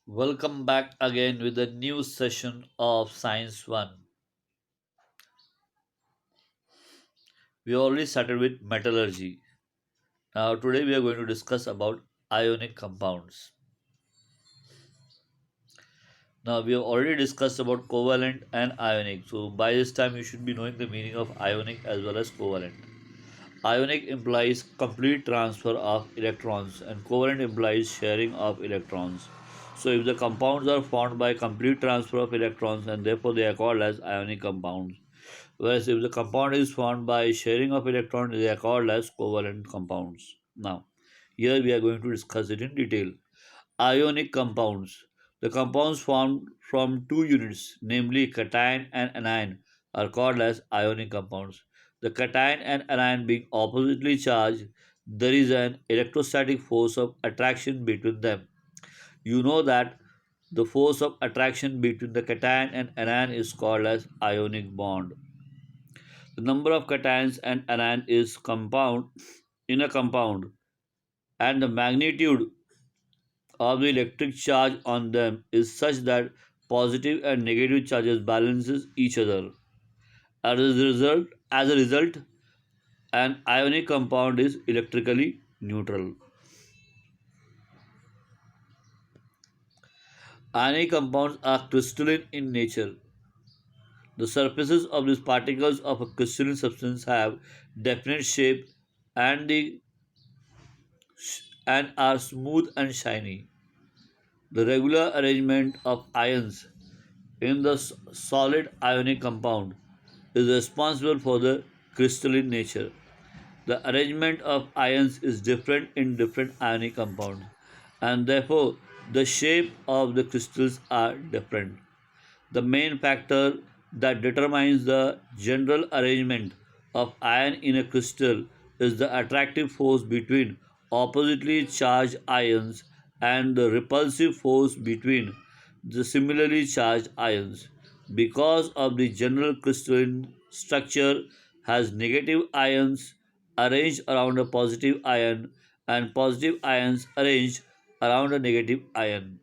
Welcome back again with a new session of Science 1. We already started with metallurgy. Now today we are going to discuss about ionic compounds. Now we have already discussed about covalent and ionic. So by this time you should be knowing the meaning of ionic as well as covalent. Ionic implies complete transfer of electrons and covalent implies sharing of electrons. So if the compounds are formed by complete transfer of electrons and therefore they are called as ionic compounds. Whereas if the compound is formed by sharing of electrons, they are called as covalent compounds. Now, here we are going to discuss it in detail. Ionic compounds. The compounds formed from two units, namely cation and anion, are called as ionic compounds. The cation and anion being oppositely charged, there is an electrostatic force of attraction between them. You know that the force of attraction between the cation and anion is called as ionic bond. The number of cations and anion is compound in a compound, and the magnitude of the electric charge on them is such that positive and negative charges balances each other. As a result, an ionic compound is electrically neutral. Ionic compounds are crystalline in nature. The surfaces of these particles of a crystalline substance have definite shape and the and are smooth and shiny. The regular arrangement of ions in the solid ionic compound is responsible for the crystalline nature. The arrangement of ions is different in different ionic compounds, and therefore the shape of the crystals are different. The main factor that determines the general arrangement of ion in a crystal is the attractive force between oppositely charged ions and the repulsive force between the similarly charged ions. Because of the general crystalline structure has negative ions arranged around a positive ion and positive ions arranged around a negative ion.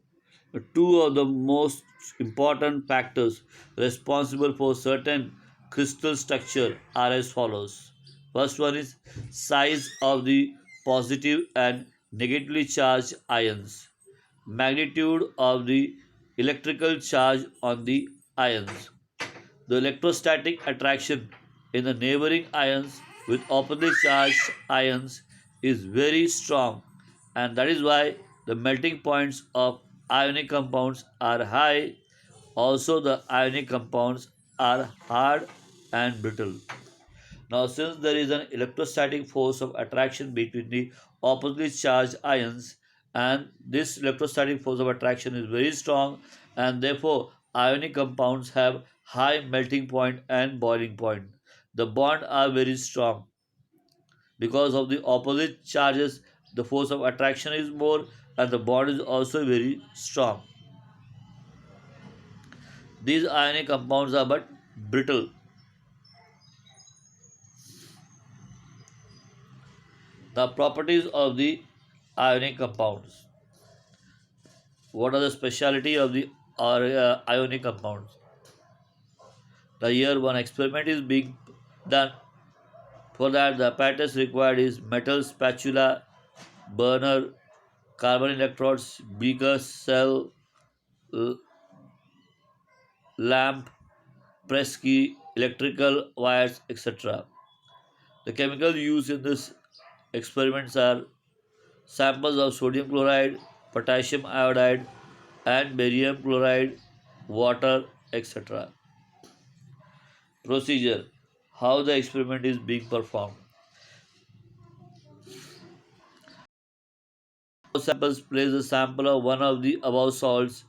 Two of the most important factors responsible for certain crystal structure are as follows. First one is size of the positive and negatively charged ions, magnitude of the electrical charge on the ions, the electrostatic attraction in the neighboring ions with oppositely charged ions is very strong, and that is why the melting points of ionic compounds are high. Also, the ionic compounds are hard and brittle. Now, since there is an electrostatic force of attraction between the oppositely charged ions, and this electrostatic force of attraction is very strong, and therefore ionic compounds have high melting point and boiling point. The bonds are very strong because of the opposite charges. The force of attraction is more, and the bond is also very strong. These ionic compounds are but brittle. The properties of the ionic compounds. What are the speciality of the ionic compounds? The year one experiment is being done. For that, the apparatus required is metal spatula, burner, carbon electrodes, beaker, cell, l- lamp, press key, electrical wires, etc. The chemicals used in this experiments are samples of sodium chloride, potassium iodide, and barium chloride, water, etc. Procedure. How the experiment is being performed. Samples place a sample of one of the above salts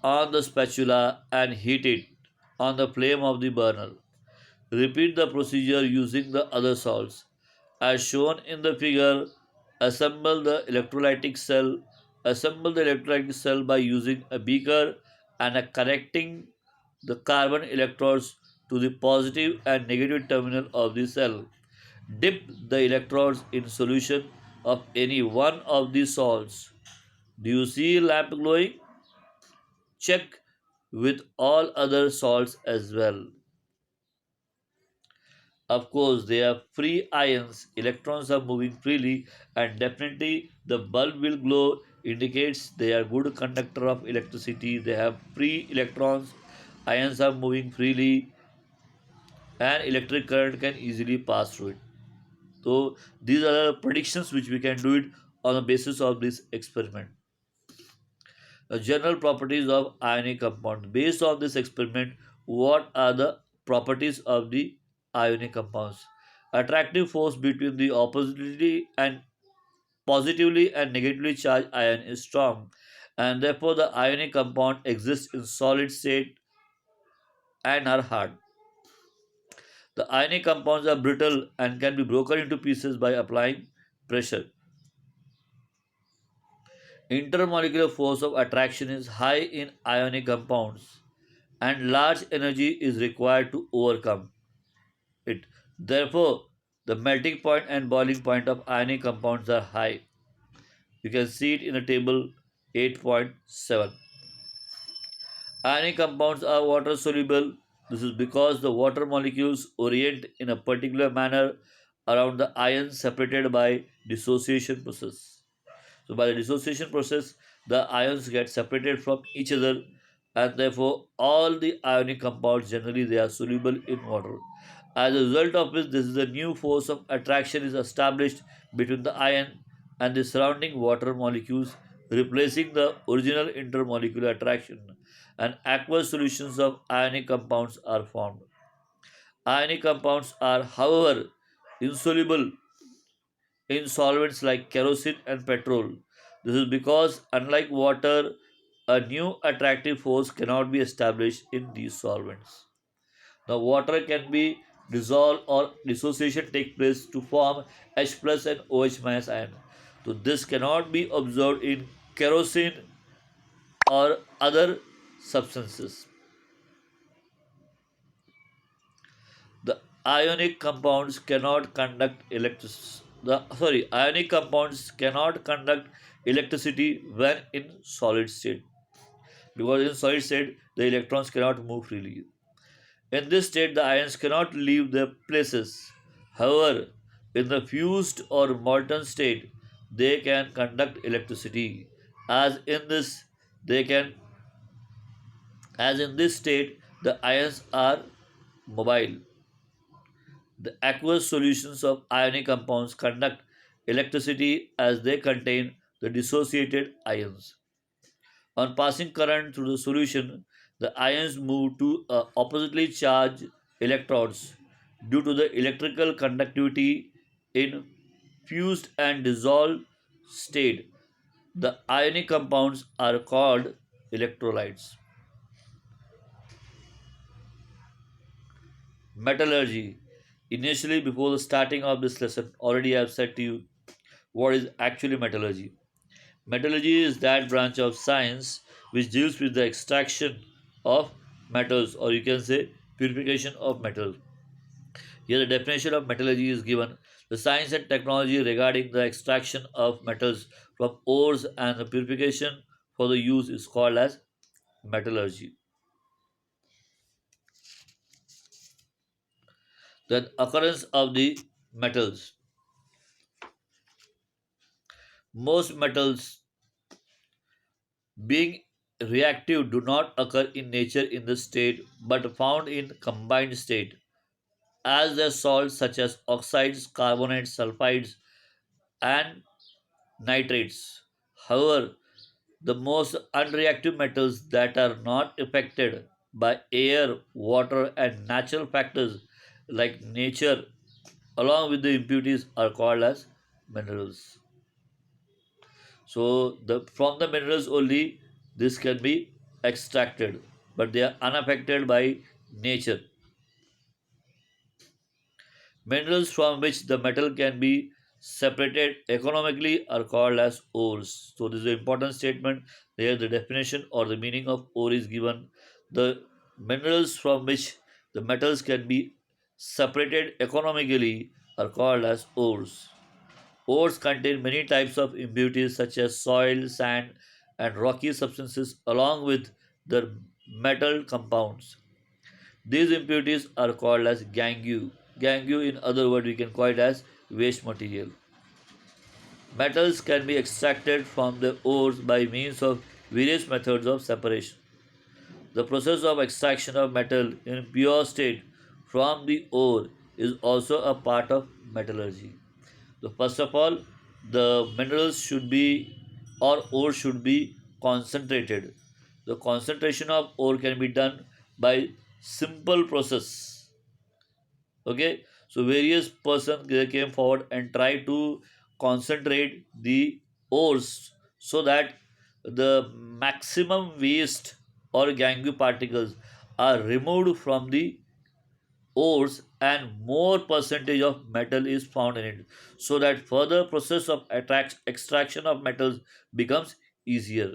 on the spatula and heat it on the flame of the burner. Repeat the procedure using the other salts. As shown in the figure, assemble the electrolytic cell. Assemble the electrolytic cell by using a beaker and a connecting the carbon electrodes to the positive and negative terminal of the cell. Dip the electrodes in solution of any one of the salts. Do you see lamp glowing? Check with all other salts as well. Of course, they are free ions, electrons are moving freely, and definitely the bulb will glow, indicates they are good conductor of electricity. They have free electrons, ions are moving freely, and electric current can easily pass through it. So, these are the predictions which we can do it on the basis of this experiment. The general properties of ionic compounds. Based on this experiment, what are the properties of the ionic compounds? Attractive force between the oppositely and positively and negatively charged ion is strong, and therefore the ionic compound exists in solid state and are hard. The ionic compounds are brittle and can be broken into pieces by applying pressure. Intermolecular force of attraction is high in ionic compounds, and large energy is required to overcome it. Therefore, the melting point and boiling point of ionic compounds are high. You can see it in the table 8.7. Ionic compounds are water soluble. This is because the water molecules orient in a particular manner around the ions separated by dissociation process. So by the dissociation process, the ions get separated from each other, and therefore all the ionic compounds generally they are soluble in water. As a result of which, this is a new force of attraction is established between the ion and the surrounding water molecules, replacing the original intermolecular attraction, and aqueous solutions of ionic compounds are formed. Ionic compounds are, however, insoluble in solvents like kerosene and petrol. This is because, unlike water, a new attractive force cannot be established in these solvents. The water can be dissolved or dissociation take place to form H plus and OH minus ion. So this cannot be observed in kerosene or other substances. The ionic compounds cannot conduct electricity. Ionic compounds cannot conduct electricity when in solid state, because in solid state the electrons cannot move freely. In this state, the ions cannot leave their places. However, in the fused or molten state, they can conduct electricity. As in this, they can, as in this state, the ions are mobile. The aqueous solutions of ionic compounds conduct electricity as they contain the dissociated ions. On passing current through the solution, the ions move to oppositely charged electrodes due to the electrical conductivity in fused and dissolved state. The ionic compounds are called electrolytes. Metallurgy. Initially, before the starting of this lesson, already I have said to you what is actually metallurgy. Metallurgy is that branch of science which deals with the extraction of metals, or you can say purification of metal. Here, the definition of metallurgy is given: the science and technology regarding the extraction of metals from ores and the purification for the use is called as metallurgy. The occurrence of the metals. Most metals, being reactive, do not occur in nature in this state but found in combined state as their salts such as oxides, carbonates, sulfides, and nitrates. However, the most unreactive metals that are not affected by air, water, and natural factors like nature, along with the impurities, are called as minerals. So, from the minerals only this can be extracted, but they are unaffected by nature. Minerals from which the metal can be separated economically are called as ores. So this is an important statement. There the definition or the meaning of ore is given. The minerals from which the metals can be separated economically are called as ores. Ores contain many types of impurities such as soil, sand, and rocky substances along with their metal compounds. These impurities are called as gangue. Gangue, in other words, we can call it as waste material. Metals can be extracted from the ores by means of various methods of separation. The process of extraction of metal in pure state from the ore is also a part of metallurgy. So first of all, the minerals should be or ore should be concentrated. The concentration of ore can be done by simple process. Okay, so various persons came forward and tried to concentrate the ores so that the maximum waste or gangue particles are removed from the ores and more percentage of metal is found in it, so that further process of extraction of metals becomes easier.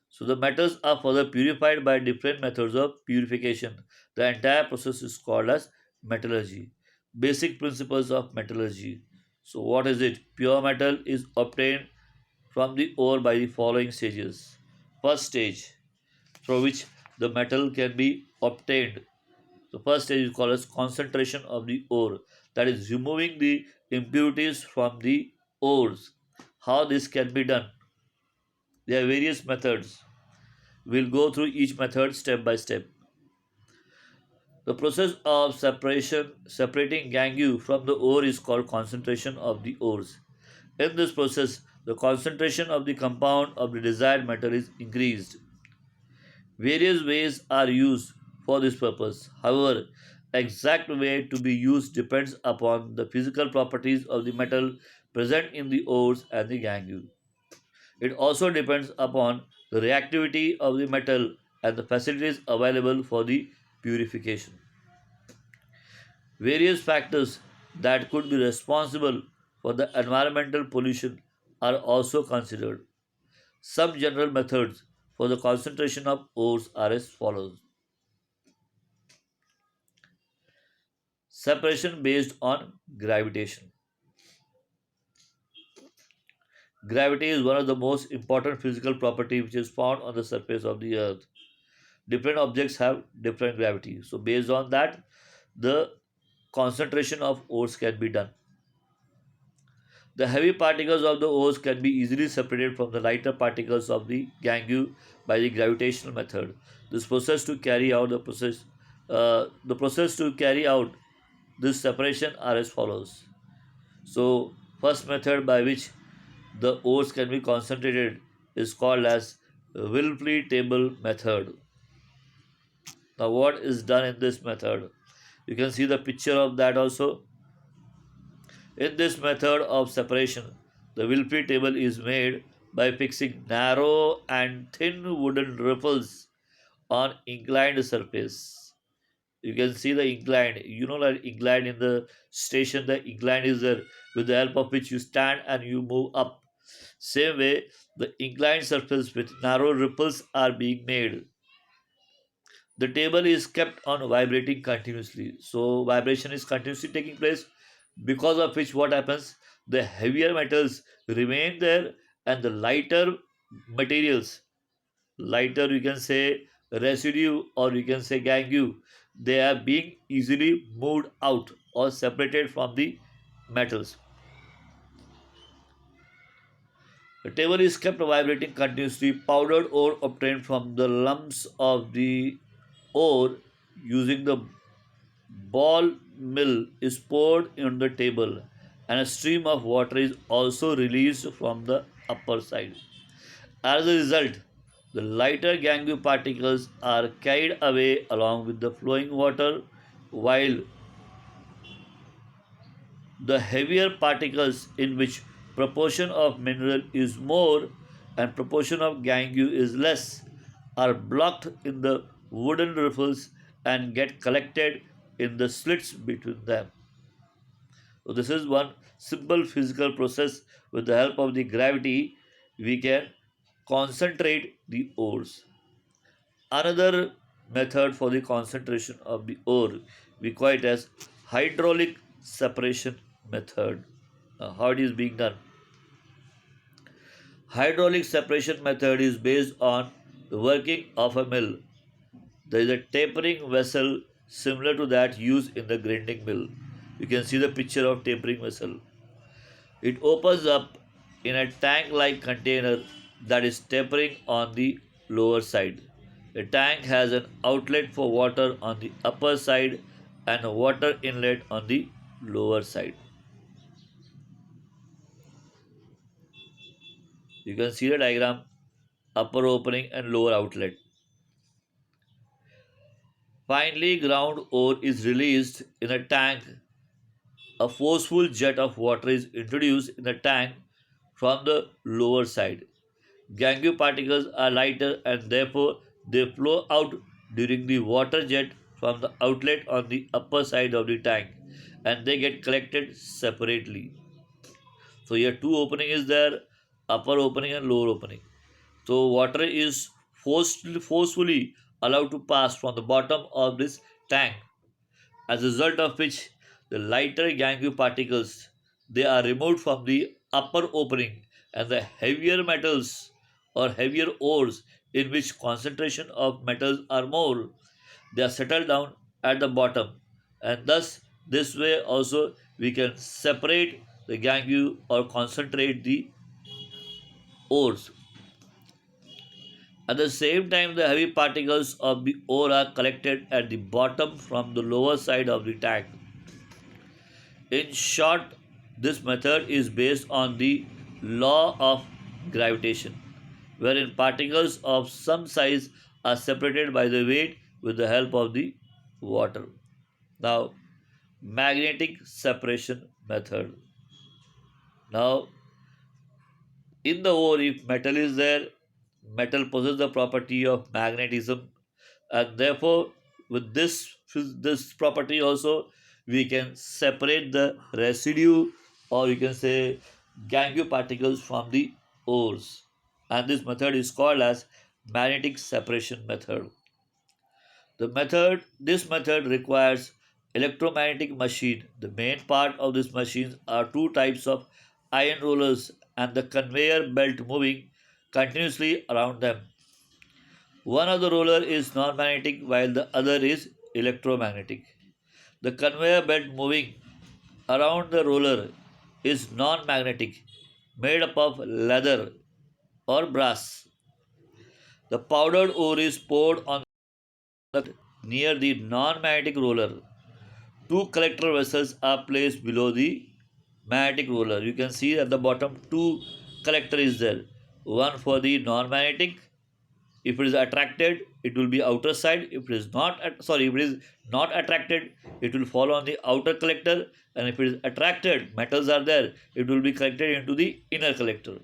So the metals are further purified by different methods of purification. The entire process is called as metallurgy. Basic principles of metallurgy. So what is it? Pure metal is obtained from the ore by the following stages. First stage, through which the metal can be obtained. The first stage is called as concentration of the ore, that is removing the impurities from the ores. How this can be done? There are various methods. We'll go through each method step by step. The process of separating gangue from the ore is called concentration of the ores. In this process, the concentration of the compound of the desired metal is increased. Various ways are used for this purpose. However, exact way to be used depends upon the physical properties of the metal present in the ores and the gangue. It also depends upon the reactivity of the metal and the facilities available for the purification. Various factors that could be responsible for the environmental pollution are also considered. Some general methods for the concentration of ores are as follows. Separation based on gravitation. Gravity is one of the most important physical property which is found on the surface of the earth. Different objects have different gravity. So based on that, the concentration of ores can be done. The heavy particles of the ores can be easily separated from the lighter particles of the gangue by the gravitational method. This process to carry out the process to carry out this separation are as follows. So, first method by which the ores can be concentrated is called as Wilfley table method. Now, what is done in this method? You can see the picture of that also. In this method of separation, the Wilfrey table is made by fixing narrow and thin wooden ripples on inclined surface. You can see the incline. You know that incline in the station, the incline is there with the help of which you stand and you move up. Same way, the inclined surface with narrow ripples are being made. The table is kept on vibrating continuously. So vibration is continuously taking place, because of which what happens, the heavier metals remain there and the lighter materials, lighter you can say residue or you can say gangue, they are being easily moved out or separated from the metals. The table is kept vibrating continuously. Powdered ore obtained from the lumps of the ore using the ball mill is poured on the table, and a stream of water is also released from the upper side. As a result, the lighter gangue particles are carried away along with the flowing water, while the heavier particles, in which proportion of mineral is more and proportion of gangue is less, are blocked in the wooden riffles and get collected in the slits between them. So this is one simple physical process. With the help of the gravity, we can concentrate the ores. Another method for the concentration of the ore, we call it as hydraulic separation method. how it is being done. Hydraulic separation method is based on the working of a mill. There is a tapering vessel similar to that used in the grinding mill. You can see the picture of tapering vessel. It opens up in a tank-like container that is tapering on the lower side. The tank has an outlet for water on the upper side and a water inlet on the lower side. You can see the diagram, upper opening and lower outlet. Finely ground ore is released in a tank. A forceful jet of water is introduced in the tank from the lower side. Gangue particles are lighter and therefore they flow out during the water jet from the outlet on the upper side of the tank and they get collected separately. So here two opening is there, upper opening and lower opening. So water is forcefully allowed to pass from the bottom of this tank, as a result of which the lighter gangue particles they are removed from the upper opening and the heavier metals or heavier ores in which concentration of metals are more they are settled down at the bottom, and thus this way also we can separate the gangue or concentrate the ores. At the same time, the heavy particles of the ore are collected at the bottom from the lower side of the tank. In short, this method is based on the law of gravitation, wherein particles of some size are separated by the weight with the help of the water. Now, magnetic separation method. Now, in the ore, if metal is there, metal possesses the property of magnetism, and therefore, with this property also, we can separate the residue, or you can say gangue particles from the ores. And this method is called as magnetic separation method. This method requires electromagnetic machine. The main part of this machine are two types of iron rollers and the conveyor belt moving continuously around them. One of the roller is non-magnetic while the other is electromagnetic. The conveyor belt moving around the roller is non-magnetic, made up of leather or brass. The powdered ore is poured on the near the non-magnetic roller. Two collector vessels are placed below the magnetic roller. You can see at the bottom two collector is there. One for the non-magnetic. If it is attracted, it will be outer side. If it is not if it is not attracted, it will fall on the outer collector. And if it is attracted, metals are there, it will be collected into the inner collector.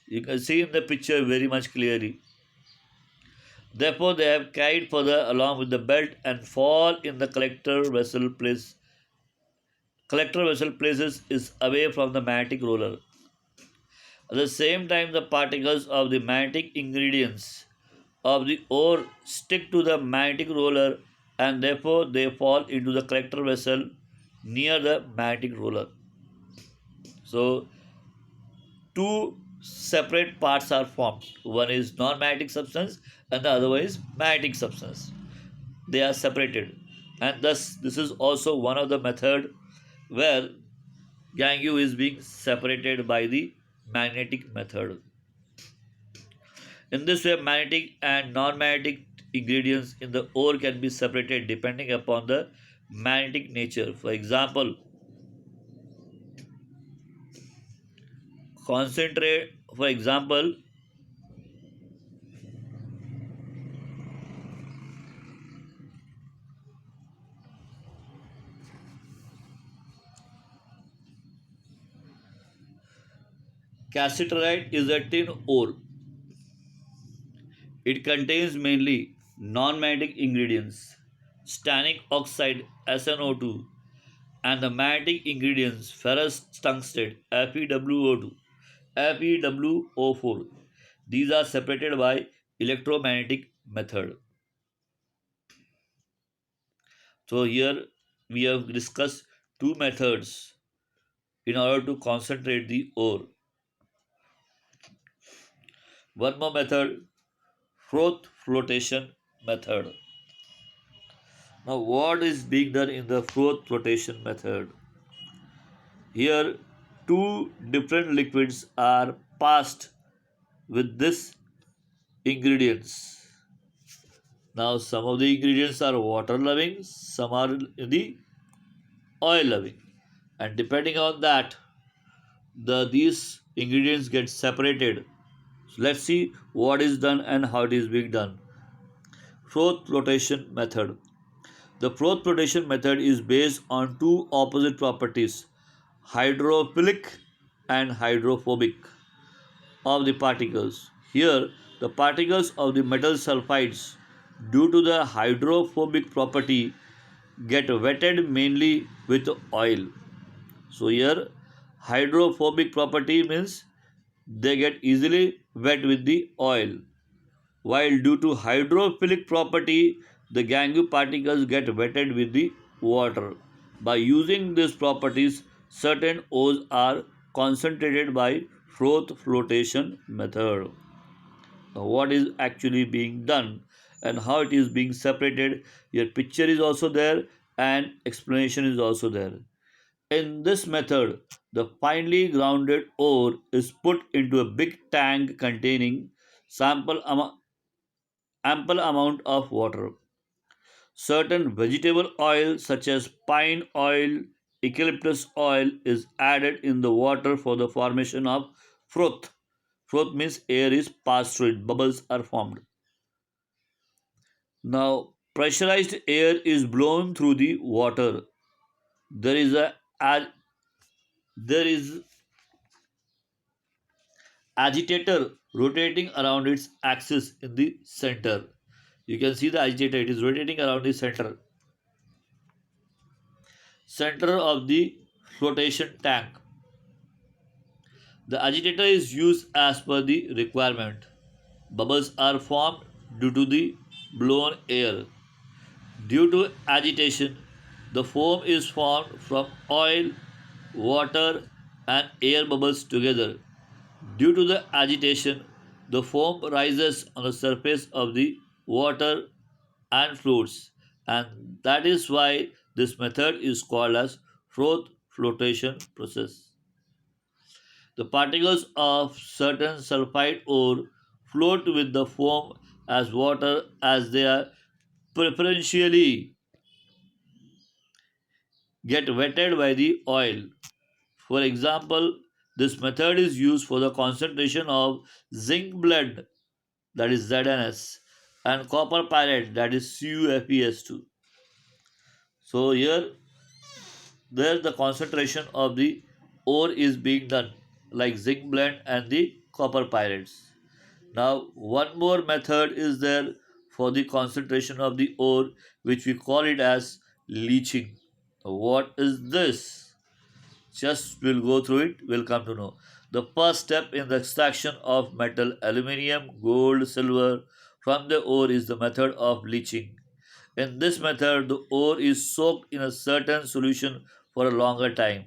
You can see in the picture very much clearly. Therefore, they have carried further along with the belt and fall in the collector vessel place. Collector vessel places is away from the magnetic roller. At the same time, the particles of the magnetic ingredients of the ore stick to the magnetic roller and therefore they fall into the collector vessel near the magnetic roller. So, two separate parts are formed. One is non-magnetic substance and the other one is magnetic substance. They are separated, and thus this is also one of the method where gangue is being separated by the magnetic method. In this way, magnetic and non-magnetic ingredients in the ore can be separated depending upon the magnetic nature. For example, concentrate, for example, cassiterite is a tin ore. It contains mainly non-magnetic ingredients, stannic oxide SnO2, and the magnetic ingredients ferrous tungsten FeWO2, FeWO4. These are separated by electromagnetic method. So here we have discussed two methods in order to concentrate the ore. One more method, froth flotation method. Now, what is being done in the froth flotation method? Here, two different liquids are passed with this ingredients. Now, some of the ingredients are water loving, some are in the oil loving, and depending on that, these ingredients get separated. So let's see what is done and how it is being done. Froth flotation method. The froth flotation method is based on two opposite properties, hydrophilic and hydrophobic, of the particles. Here, the particles of the metal sulfides, due to the hydrophobic property, get wetted mainly with oil. So, here, hydrophobic property means they get easily wet with the oil, while due to hydrophilic property, the gangue particles get wetted with the water. By using these properties, certain ores are concentrated by froth flotation method. Now, what is actually being done and how it is being separated? Your picture is also there and explanation is also there. In this method, the finely grounded ore is put into a big tank containing sample ample amount of water. Certain vegetable oil such as pine oil, eucalyptus oil is added in the water for the formation of froth. Froth means air is passed through it, bubbles are formed. Now, pressurized air is blown through the water. There is a there is agitator rotating around its axis in the center. You can see the agitator, it is rotating around the center of the flotation tank. The agitator is used as per the requirement. Bubbles are formed due to the blown air. Due to agitation, the foam is formed from oil, water, and air bubbles together. Due to the agitation, the foam rises on the surface of the water and floats, and that is why this method is called as froth flotation process. The particles of certain sulfide ore float with the foam as water as they are preferentially get wetted by the oil. For example, this method is used for the concentration of zinc blende, that is ZNS, and copper pyrite, that is CuFeS2. So here, there the concentration of the ore is being done, like zinc blende and the copper pyrites. Now, one more method is there for the concentration of the ore, which we call it as leaching. What is this? Just we'll go through it, we'll come to know. The first step in the extraction of metal, aluminium, gold, silver from the ore is the method of leaching. In this method, the ore is soaked in a certain solution for a longer time.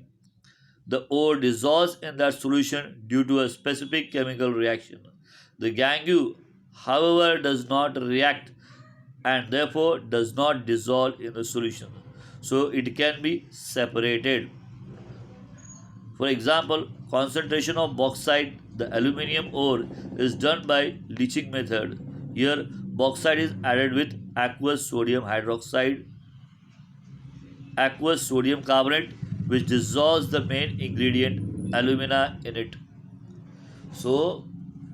The ore dissolves in that solution due to a specific chemical reaction. The gangue, however, does not react and therefore does not dissolve in the solution. So it can be separated. For example, concentration of bauxite, the aluminium ore, is done by leaching method. Here, bauxite is added with aqueous sodium hydroxide, aqueous sodium carbonate, which dissolves the main ingredient alumina in it. So,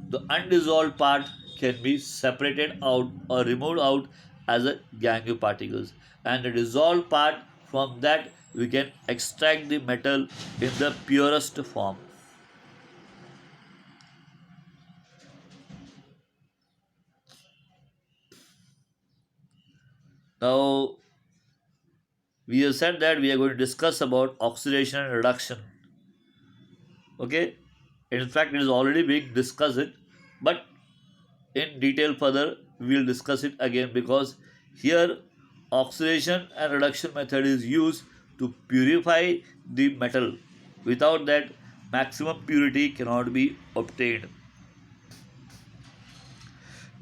the undissolved part can be separated out or removed out as a gangue particles, and the dissolved part, from that we can extract the metal in the purest form. Now, we have said that we are going to discuss about oxidation and reduction. Okay, in fact, it is already being discussed, it, but in detail further we will discuss it again, because here oxidation and reduction method is used to purify the metal. Without that, maximum purity cannot be obtained.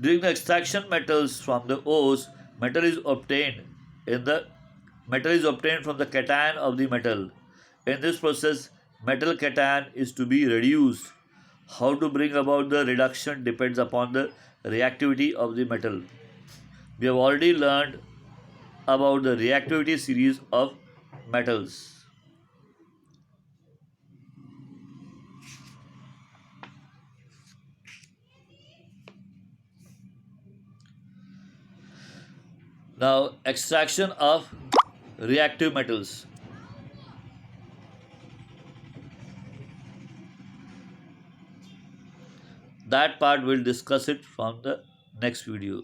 During the extraction metals from the ores, metal is obtained in the metal is obtained from the cation of the metal. In this process, metal cation is to be reduced. How to bring about the reduction depends upon the reactivity of the metal. We have already learned about the reactivity series of metals. Now, extraction of reactive metals. That part we'll discuss it from the next video.